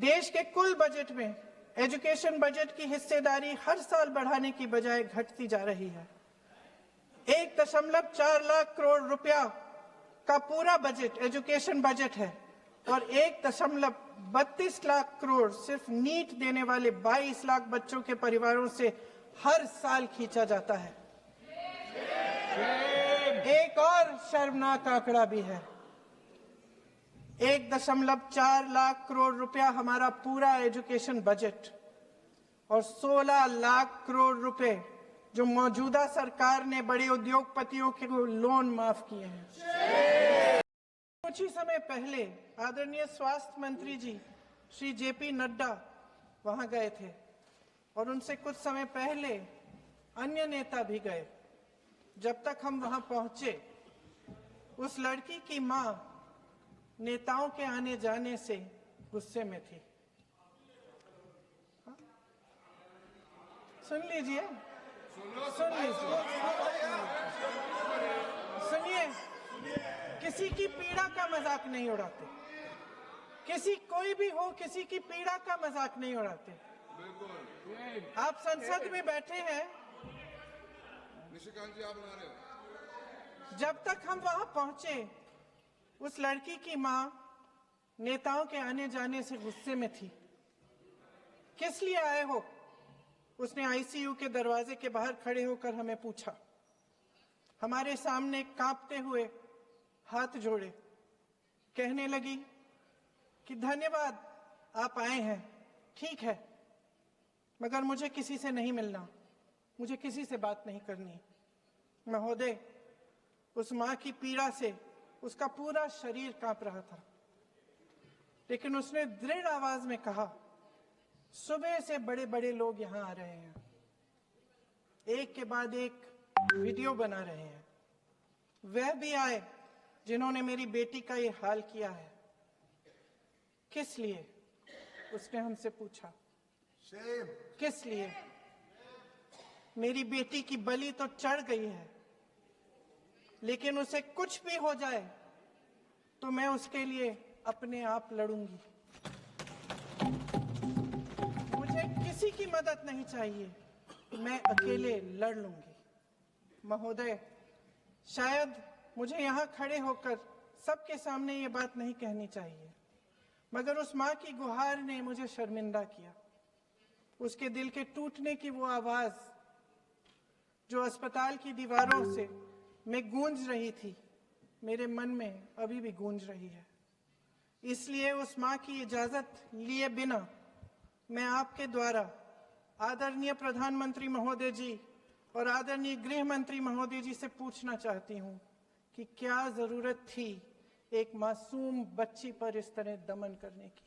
देश के कुल बजट में एजुकेशन बजट की हिस्सेदारी हर साल बढ़ाने की बजाय घटती जा रही है। 1.4 लाख करोड़ रुपया का पूरा बजट एजुकेशन बजट है और 1.32 लाख करोड़ सिर्फ नीट देने वाले 22 लाख बच्चों के परिवारों से हर साल खींचा जाता है। एक और शर्मनाक आंकड़ा भी है। 1.4 लाख करोड़ रुपया हमारा पूरा एजुकेशन बजट और 16 लाख करोड़ रुपए जो मौजूदा सरकार ने बड़े उद्योगपतियों के लोन माफ किए हैं। कुछ ही समय पहले आदरणीय स्वास्थ्य मंत्री जी श्री जेपी नड्डा वहां गए थे और उनसे कुछ समय पहले अन्य नेता भी गए। जब तक हम वहां पहुंचे, उस लड़की की मां नेताओं के आने जाने से गुस्से में थी। सुन लीजिए, सुनिए, किसी की पीड़ा का मजाक नहीं उड़ाते। कोई भी हो, किसी की पीड़ा का मजाक नहीं उड़ाते। आप संसद में बैठे हैं, निशिकांत जी आप बना रहे हो। जब तक हम वहां पहुंचे, उस लड़की की मां नेताओं के आने जाने से गुस्से में थी। किस लिए आए हो? उसने आईसीयू के दरवाजे के बाहर खड़े होकर हमें पूछा। हमारे सामने कांपते हुए हाथ जोड़े कहने लगी कि धन्यवाद आप आए हैं, ठीक है, मगर मुझे किसी से नहीं मिलना, मुझे किसी से बात नहीं करनी। महोदय, उस मां की पीड़ा से उसका पूरा शरीर कांप रहा था, लेकिन उसने दृढ़ आवाज में कहा, सुबह से बड़े बड़े लोग यहां आ रहे हैं, एक के बाद एक वीडियो बना रहे हैं। वह भी आए जिन्होंने मेरी बेटी का ये हाल किया है। किस लिए? उसने हमसे पूछा। किस लिए? मेरी बेटी की बलि तो चढ़ गई है, लेकिन उसे कुछ भी हो जाए तो मैं उसके लिए अपने आप लड़ूंगी। मुझे किसी की मदद नहीं चाहिए, मैं अकेले लड़ लूंगी। महोदय, शायद मुझे यहाँ खड़े होकर सबके सामने ये बात नहीं कहनी चाहिए, मगर उस माँ की गुहार ने मुझे शर्मिंदा किया। उसके दिल के टूटने की वो आवाज जो अस्पताल की दीवारों से में गूंज रही थी, मेरे मन में अभी भी गूंज रही है। इसलिए उस माँ की इजाजत लिए बिना मैं आपके द्वारा आदरणीय प्रधानमंत्री महोदय जी और आदरणीय गृह मंत्री महोदय जी से पूछना चाहती हूँ कि क्या जरूरत थी एक मासूम बच्ची पर इस तरह दमन करने की?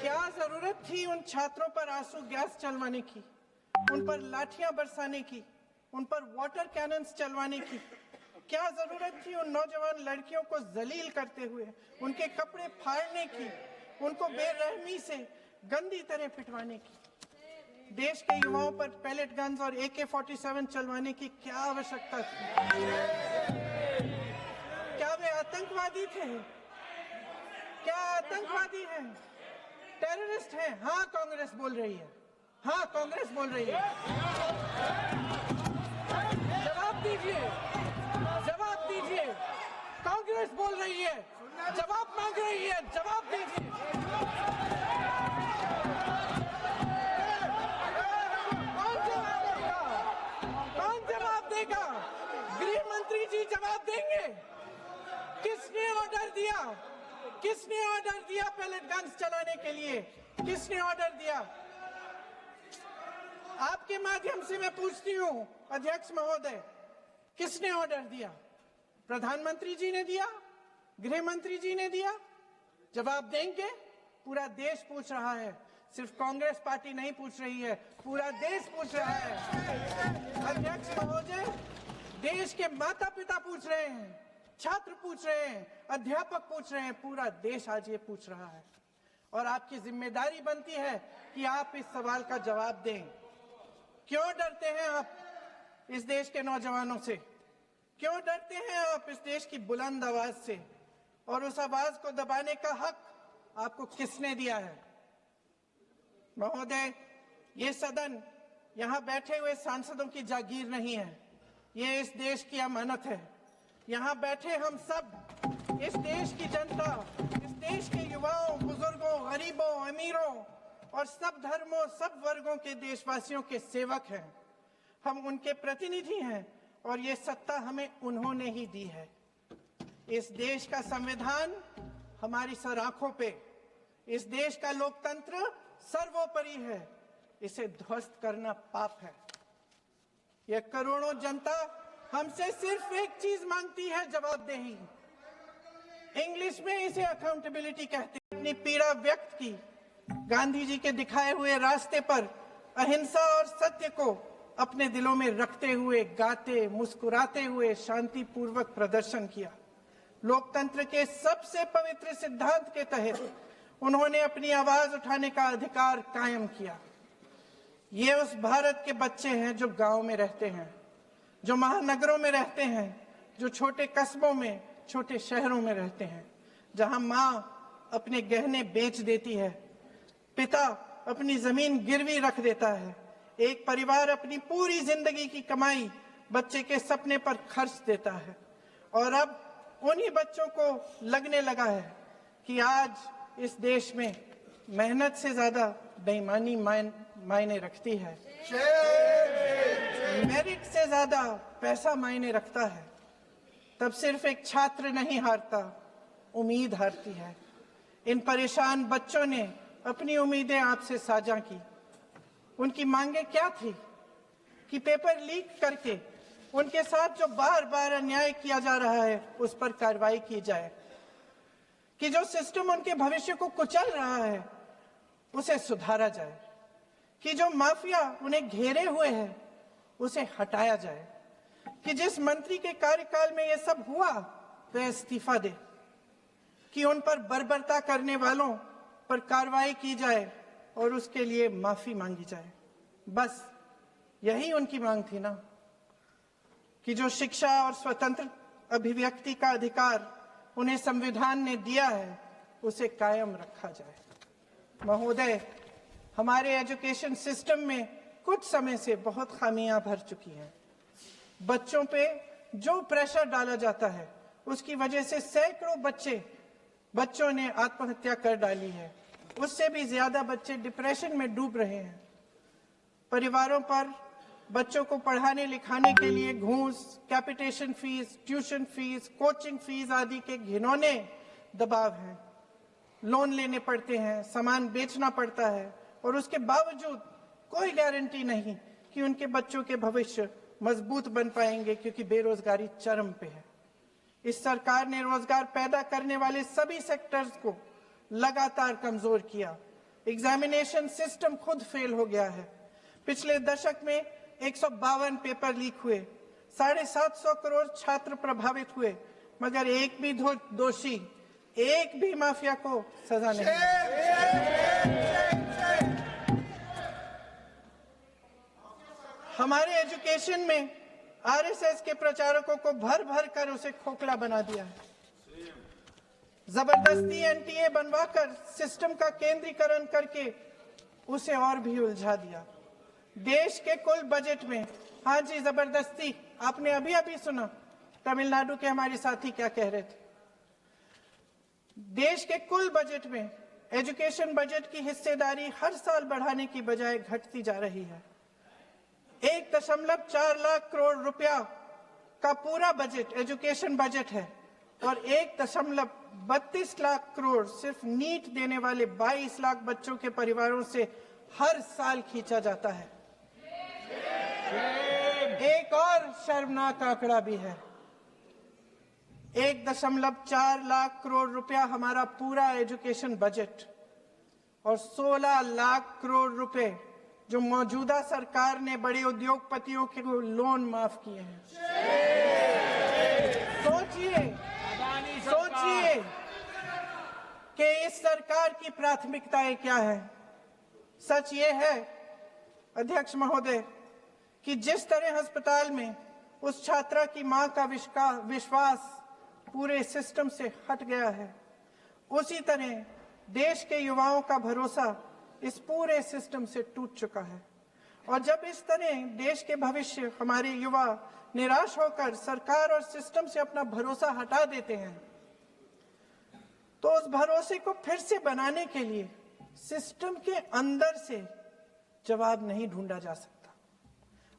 क्या जरूरत थी उन छात्रों पर आंसू गैस चलवाने की, उन पर लाठियां बरसाने की, उन पर वाटर कैनन्स चलवाने की? क्या जरूरत थी उन नौजवान लड़कियों को जलील करते हुए उनके कपड़े फाड़ने की, उनको बेरहमी से गंदी तरह पिटवाने की? देश के युवाओं पर पैलेट गन्स और AK-47 चलवाने की क्या आवश्यकता थी? क्या वे आतंकवादी थे? क्या आतंकवादी हैं? टेररिस्ट हैं? हाँ, कांग्रेस बोल रही है। हाँ, कांग्रेस बोल रही है। जवाब दीजिए, जवाब दीजिए। कांग्रेस बोल रही है, जवाब मांग रही है, जवाब दीजिए। कौन जवाब देगा? गृह मंत्री जी जवाब देंगे। किसने ऑर्डर दिया? किसने ऑर्डर दिया पैलेट गन्स चलाने के लिए? किसने ऑर्डर दिया? आपके माध्यम से मैं पूछती हूँ अध्यक्ष महोदय, किसने ऑर्डर दिया? प्रधानमंत्री जी ने दिया? गृह मंत्री जी ने दिया? जवाब देंगे? पूरा देश पूछ रहा है, सिर्फ कांग्रेस पार्टी नहीं पूछ रही है, पूरा देश पूछ रहा है। अध्यक्ष महोदय, देश के माता पिता पूछ रहे हैं, छात्र पूछ रहे हैं, अध्यापक पूछ रहे हैं, पूरा देश आज ये पूछ रहा है और आपकी जिम्मेदारी बनती है कि आप इस सवाल का जवाब दें। क्यों डरते हैं आप इस देश के नौजवानों से? क्यों डरते हैं आप इस देश की बुलंद आवाज से? और उस आवाज को दबाने का हक आपको किसने दिया है? महोदय, ये सदन यहाँ बैठे हुए सांसदों की जागीर नहीं है, ये इस देश की अमानत है। यहाँ बैठे हम सब इस देश की जनता, इस देश के युवाओं, बुजुर्गों, गरीबों, अमीरों और सब धर्मों, सब वर्गों के देशवासियों के सेवक हैं। हम उनके प्रतिनिधि हैं और ये सत्ता हमें उन्होंने ही दी है। इस देश का संविधान हमारी सर आंखों पे, इस देश का लोकतंत्र सर्वोपरि है। इसे ध्वस्त करना पाप है। यह करोड़ों जनता हमसे सिर्फ एक चीज मांगती है, जवाबदेही। इंग्लिश में इसे अकाउंटेबिलिटी कहते हैं। अपनी पीड़ा व्यक्त की, गांधी जी के दिखाए हुए रास्ते पर अहिंसा और सत्य को अपने दिलों में रखते हुए, गाते, मुस्कुराते हुए शांतिपूर्वक प्रदर्शन किया। लोकतंत्र के सबसे पवित्र सिद्धांत के तहत उन्होंने अपनी आवाज उठाने का अधिकार कायम किया। ये उस भारत के बच्चे हैं जो गांव में रहते हैं, जो महानगरों में रहते हैं, जो छोटे कस्बों में, छोटे शहरों में रहते हैं, जहां माँ अपने गहने बेच देती है, पिता अपनी जमीन गिरवी रख देता है, एक परिवार अपनी पूरी जिंदगी की कमाई बच्चे के सपने पर खर्च देता है। और अब उन्हीं बच्चों को लगने लगा है कि आज इस देश में मेहनत से ज्यादा बेईमानी मायने रखती है, मेरिट से ज्यादा पैसा मायने रखता है। तब सिर्फ एक छात्र नहीं हारता, उम्मीद हारती है। इन परेशान बच्चों ने अपनी उम्मीदें आपसे साझा की। उनकी मांगे क्या थी? कि पेपर लीक करके उनके साथ जो बार बार अन्याय किया जा रहा है उस पर कार्रवाई की जाए, कि जो सिस्टम उनके भविष्य को कुचल रहा है उसे सुधारा जाए, कि जो माफिया उन्हें घेरे हुए है उसे हटाया जाए, कि जिस मंत्री के कार्यकाल में यह सब हुआ वह इस्तीफा दे, कि उन पर बर्बरता करने वालों पर कार्रवाई की जाए और उसके लिए माफी मांगी जाए। बस यही उनकी मांग थी ना, कि जो शिक्षा और स्वतंत्र अभिव्यक्ति का अधिकार उन्हें संविधान ने दिया है उसे कायम रखा जाए। महोदय, हमारे एजुकेशन सिस्टम में कुछ समय से बहुत खामियां भर चुकी हैं। बच्चों पे जो प्रेशर डाला जाता है उसकी वजह से सैकड़ों बच्चों ने आत्महत्या कर डाली है। उससे भी ज्यादा बच्चे डिप्रेशन में डूब रहे हैं। परिवारों पर बच्चों को पढ़ाने लिखाने के लिए घूस, capitation fees, tuition fees, coaching fees आदि के घिनौने दबाव हैं। लोन लेने पड़ते हैं, सामान बेचना पड़ता है और उसके बावजूद कोई गारंटी नहीं कि उनके बच्चों के भविष्य मजबूत बन पाएंगे, क्योंकि बेरोजगारी चरम पे है। इस सरकार ने रोजगार पैदा करने वाले सभी सेक्टर्स को लगातार कमजोर किया। एग्जामिनेशन सिस्टम खुद फेल हो गया है। पिछले दशक में 152 पेपर लीक हुए, 750 करोड़ छात्र प्रभावित हुए, मगर एक भी दोषी, एक भी माफिया को सजा नहीं। हमारे एजुकेशन में आरएसएस के प्रचारकों को भर भर कर उसे खोखला बना दिया है। जबरदस्ती एनटीए बनवाकर सिस्टम का केंद्रीकरण करके उसे और भी उलझा दिया। देश के कुल बजट में, हाँ जी जबरदस्ती, आपने अभी अभी सुना तमिलनाडु के हमारे साथी क्या कह रहे थे। देश के कुल बजट में एजुकेशन बजट की हिस्सेदारी हर साल बढ़ाने की बजाय घटती जा रही है। 1.4 लाख करोड़ रुपया का पूरा बजट एजुकेशन बजट है और 1.32 लाख करोड़ सिर्फ नीट देने वाले 22 लाख बच्चों के परिवारों से हर साल खींचा जाता है। एक और शर्मनाक आंकड़ा भी है। 1.4 लाख करोड़ रुपया हमारा पूरा एजुकेशन बजट और 16 लाख करोड़ रुपए जो मौजूदा सरकार ने बड़े उद्योगपतियों के लोन माफ किए हैं। सोचिए कि इस सरकार की प्राथमिकताएं क्या है। सच ये है अध्यक्ष महोदय कि जिस तरह अस्पताल में उस छात्रा की मां का विश्वास पूरे सिस्टम से हट गया है, उसी तरह देश के युवाओं का भरोसा इस पूरे सिस्टम से टूट चुका है। और जब इस तरह देश के भविष्य हमारे युवा निराश होकर सरकार और सिस्टम से अपना भरोसा हटा देते हैं, तो उस भरोसे को फिर से बनाने के लिए सिस्टम के अंदर से जवाब नहीं ढूंढा जा सकता।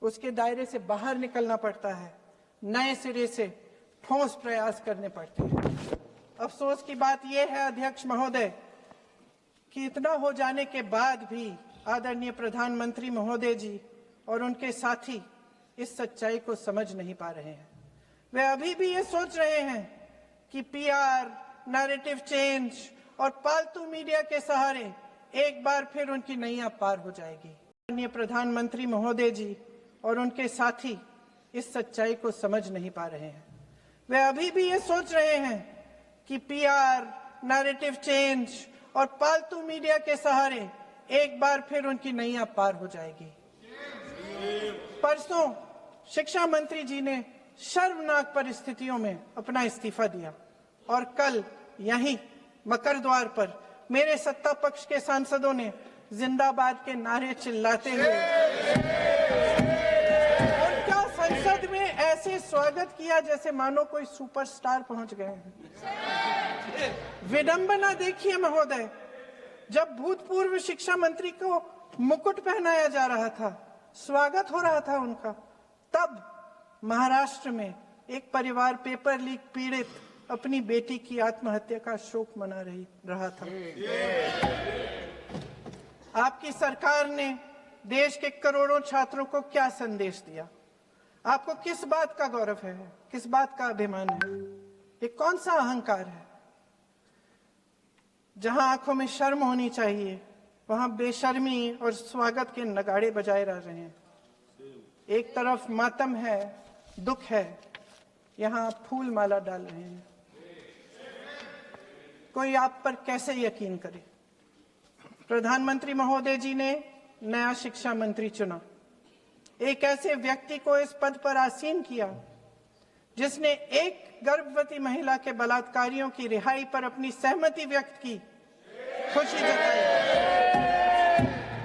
उसके दायरे से बाहर निकलना पड़ता है, नए सिरे से ठोस प्रयास करने पड़ते हैं। अफसोस की बात यह है अध्यक्ष महोदय कि इतना हो जाने के बाद भी आदरणीय प्रधानमंत्री महोदय जी और उनके साथी इस सच्चाई को समझ नहीं पा रहे हैं। वे अभी भी ये सोच रहे हैं कि पीआर, नैरेटिव चेंज और पालतू मीडिया के सहारे एक बार फिर उनकी नैया पार हो जाएगी। आदरणीय प्रधानमंत्री महोदय जी और उनके साथी इस सच्चाई को समझ नहीं पा रहे हैं। वे अभी भी ये सोच रहे हैं कि पीआर, नैरेटिव चेंज और पालतू मीडिया के सहारे एक बार फिर उनकी नैया पार हो जाएगी। परसों शिक्षा मंत्री जी ने शर्मनाक परिस्थितियों में अपना इस्तीफा दिया और कल यहीं मकर द्वार पर मेरे सत्ता पक्ष के सांसदों ने जिंदाबाद के नारे चिल्लाते हुए उनका संसद में ऐसे स्वागत किया जैसे मानो कोई सुपरस्टार पहुंच गए हैं। विडंबना देखिए महोदय, जब भूतपूर्व शिक्षा मंत्री को मुकुट पहनाया जा रहा था, स्वागत हो रहा था उनका, तब महाराष्ट्र में एक परिवार पेपर लीक पीड़ित अपनी बेटी की आत्महत्या का शोक मना रहा था। आपकी सरकार ने देश के करोड़ों छात्रों को क्या संदेश दिया? आपको किस बात का गौरव है, किस बात का अभिमान है? ये कौन सा अहंकार है? जहां आंखों में शर्म होनी चाहिए, वहां बेशर्मी और स्वागत के नगाड़े बजाए रह रहे हैं। एक तरफ मातम है, दुख है, यहां फूल माला डाल रहे हैं। कोई आप पर कैसे यकीन करे? प्रधानमंत्री महोदय जी ने नया शिक्षा मंत्री चुना, एक ऐसे व्यक्ति को इस पद पर आसीन किया जिसने एक गर्भवती महिला के बलात्कारियों की रिहाई पर अपनी सहमति व्यक्त की, खुशी जताई।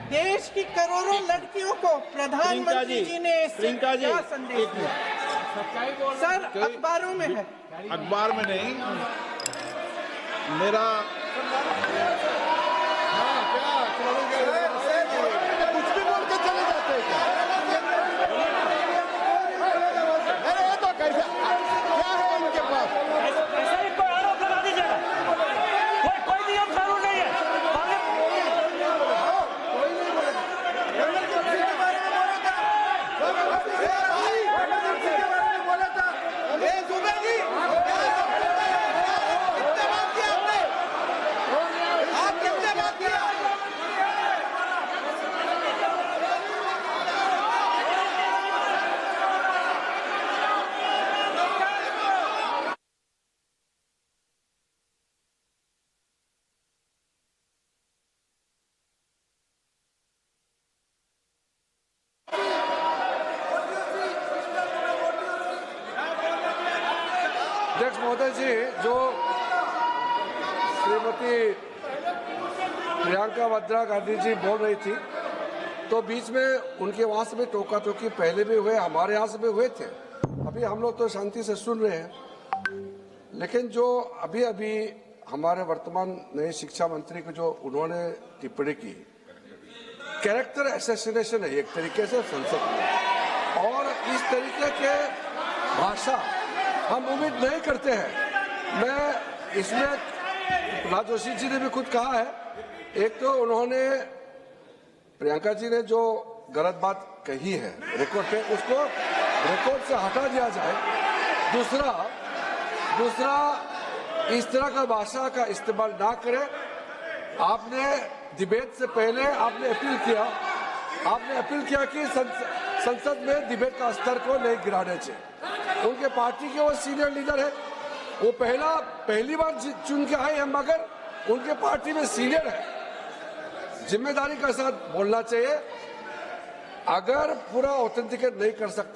देश की करोड़ों लड़कियों को प्रधानमंत्री जी ने क्या संदेश दिया? सर, अखबारों में है। अखबार में नहीं, मेरा कुछ भी बोल के चले जाते हैं क्या? अरे ये तो कैसा क्या है इनके पास? ऐसा ही कोई आरोप लगा दीजिएगा। कोई नियम कानून नहीं है। अध्यक्ष महोदय जी, जो श्रीमती प्रियंका वाड्रा गांधी जी बोल रही थी, तो बीच में उनके वहां से भी टोका टोकी पहले भी हुए, हमारे यहाँ से भी हुए थे। अभी हम लोग तो शांति से सुन रहे हैं, लेकिन जो अभी अभी हमारे वर्तमान नए शिक्षा मंत्री को जो उन्होंने टिप्पणी की, कैरेक्टर असैसिनेशन है एक तरीके से संसद में, और इस तरीके के भाषा हम उम्मीद नहीं करते हैं। मैं इसमें प्रहलाद जोशी जी ने भी खुद कहा है, एक तो उन्होंने प्रियंका जी ने जो गलत बात कही है रिकॉर्ड पे, उसको रिकॉर्ड से हटा दिया जाए। दूसरा इस तरह का भाषा का इस्तेमाल ना करें। आपने डिबेट से पहले आपने अपील किया कि संसद में डिबेट का स्तर को नहीं गिराने चाहिए। उनके पार्टी के वो सीनियर लीडर है, वो पहली बार चुन के आए हैं, मगर उनके पार्टी में सीनियर है, जिम्मेदारी के साथ बोलना चाहिए। अगर पूरा ऑथेंटिकेट नहीं कर सकते